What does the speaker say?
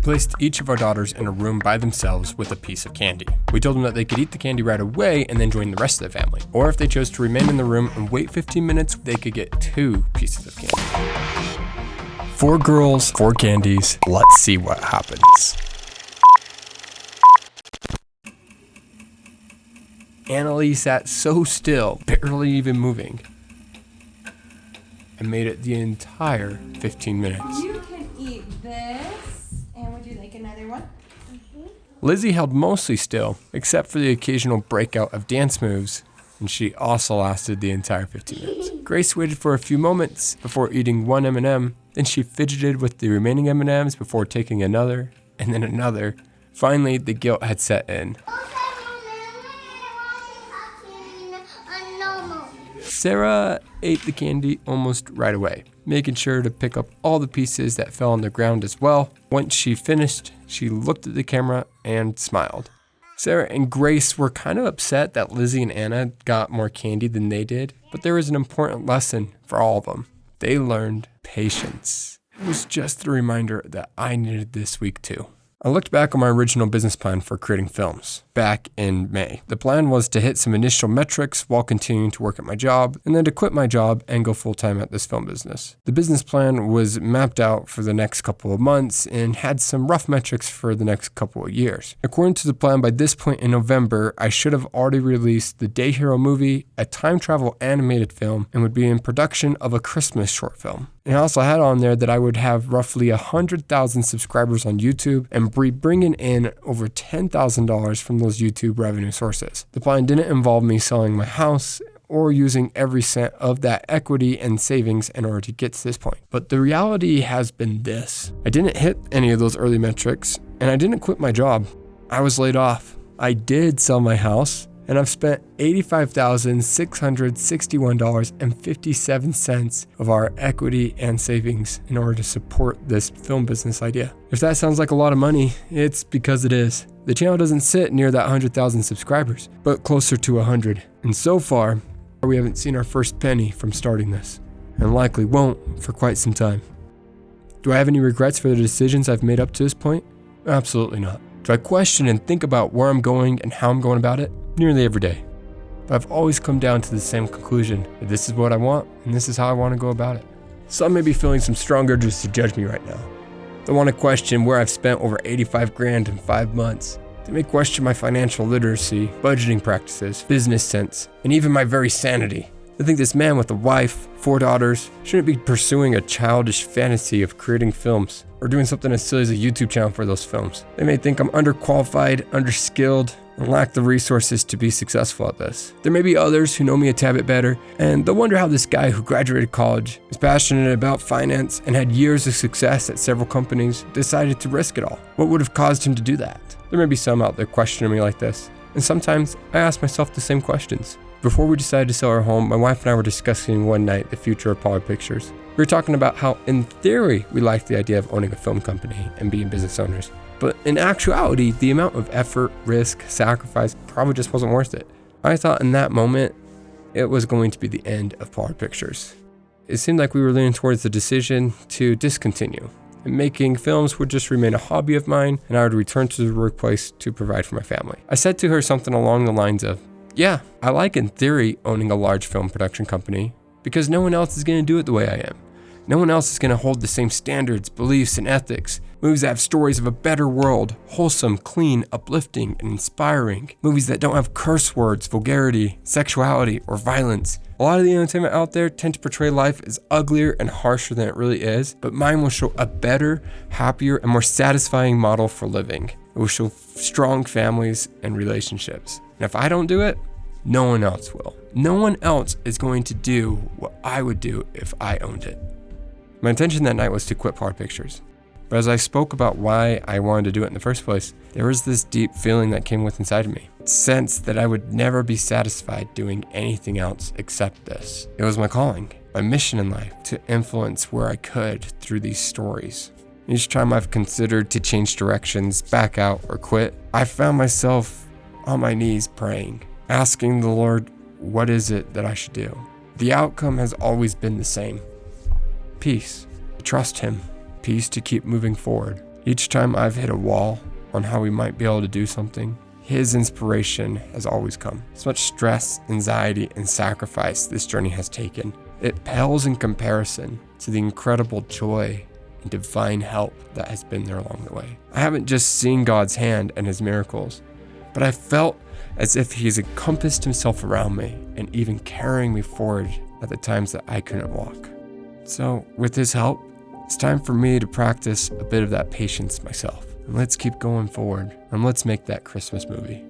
placed each of our daughters in a room by themselves with a piece of candy. We told them that they could eat the candy right away and then join the rest of the family. Or if they chose to remain in the room and wait 15 minutes, they could get 2 pieces of candy. 4 girls, 4 candies. Let's see what happens. Annalie sat so still, barely even moving, and made it the entire 15 minutes. You can eat this, and would you like another one? Lizzie held mostly still, except for the occasional breakout of dance moves, and she also lasted the entire 15 minutes. Grace waited for a few moments before eating 1 M&M, then she fidgeted with the remaining M&Ms before taking another, and then another. Finally, the guilt had set in. Sarah ate the candy almost right away, making sure to pick up all the pieces that fell on the ground as well. Once she finished, she looked at the camera and smiled. Sarah and Grace were kind of upset that Lizzie and Anna got more candy than they did, but there was an important lesson for all of them. They learned patience. It was just a reminder that I needed this week too. I looked back on my original business plan for creating films back in May. The plan was to hit some initial metrics while continuing to work at my job, and then to quit my job and go full-time at this film business. The business plan was mapped out for the next couple of months and had some rough metrics for the next couple of years. According to the plan, by this point in November, I should have already released the Day Hero movie, a time travel animated film, and would be in production of a Christmas short film. And I also had on there that I would have roughly 100,000 subscribers on YouTube and be bringing in over $10,000 from those YouTube revenue sources. The plan didn't involve me selling my house or using every cent of that equity and savings in order to get to this point. But the reality has been this. I didn't hit any of those early metrics, and I didn't quit my job. I was laid off. I did sell my house, and I've spent $85,661.57 of our equity and savings in order to support this film business idea. If that sounds like a lot of money, it's because it is. The channel doesn't sit near that 100,000 subscribers, but closer to 100. And so far, we haven't seen our first penny from starting this, and likely won't for quite some time. Do I have any regrets for the decisions I've made up to this point? Absolutely not. Do I question and think about where I'm going and how I'm going about it? Nearly every day. But I've always come down to the same conclusion, that this is what I want and this is how I want to go about it. Some may be feeling some strong urges to judge me right now. They want to question where I've spent over 85 grand in 5 months. They may question my financial literacy, budgeting practices, business sense, and even my very sanity. They think this man with a wife, 4 daughters, shouldn't be pursuing a childish fantasy of creating films or doing something as silly as a YouTube channel for those films. They may think I'm underqualified, underskilled, and lack the resources to be successful at this. There may be others who know me a tad bit better, and they'll wonder how this guy who graduated college, is passionate about finance, and had years of success at several companies, decided to risk it all. What would have caused him to do that? There may be some out there questioning me like this, and sometimes I ask myself the same questions. Before we decided to sell our home, my wife and I were discussing one night the future of Pollard Pictures. We were talking about how, in theory, we liked the idea of owning a film company and being business owners. But in actuality, the amount of effort, risk, sacrifice probably just wasn't worth it. I thought in that moment, it was going to be the end of Pollard Pictures. It seemed like we were leaning towards the decision to discontinue. And making films would just remain a hobby of mine, and I would return to the workplace to provide for my family. I said to her something along the lines of, yeah, I like in theory owning a large film production company, because no one else is going to do it the way I am. No one else is going to hold the same standards, beliefs, and ethics. Movies that have stories of a better world, wholesome, clean, uplifting, and inspiring. Movies that don't have curse words, vulgarity, sexuality, or violence. A lot of the entertainment out there tend to portray life as uglier and harsher than it really is, but mine will show a better, happier, and more satisfying model for living. It will show strong families and relationships. And if I don't do it, no one else will. No one else is going to do what I would do if I owned it. My intention that night was to quit Pollard Pictures. But as I spoke about why I wanted to do it in the first place, there was this deep feeling that came with inside of me. Sense that I would never be satisfied doing anything else except this. It was my calling, my mission in life, to influence where I could through these stories. Each time I've considered to change directions, back out, or quit, I found myself on my knees praying, asking the Lord, what is it that I should do? The outcome has always been the same. Peace, to trust Him, peace to keep moving forward, Each time I've hit a wall on how we might be able to do something, His inspiration has always come. As much stress, anxiety, and sacrifice this journey has taken, it pales in comparison to the incredible joy and divine help that has been there along the way. I haven't just seen God's hand and His miracles, but I felt as if He's encompassed Himself around me and even carrying me forward at the times that I couldn't walk. So with His help, it's time for me to practice a bit of that patience myself. And let's keep going forward, and let's make that Christmas movie.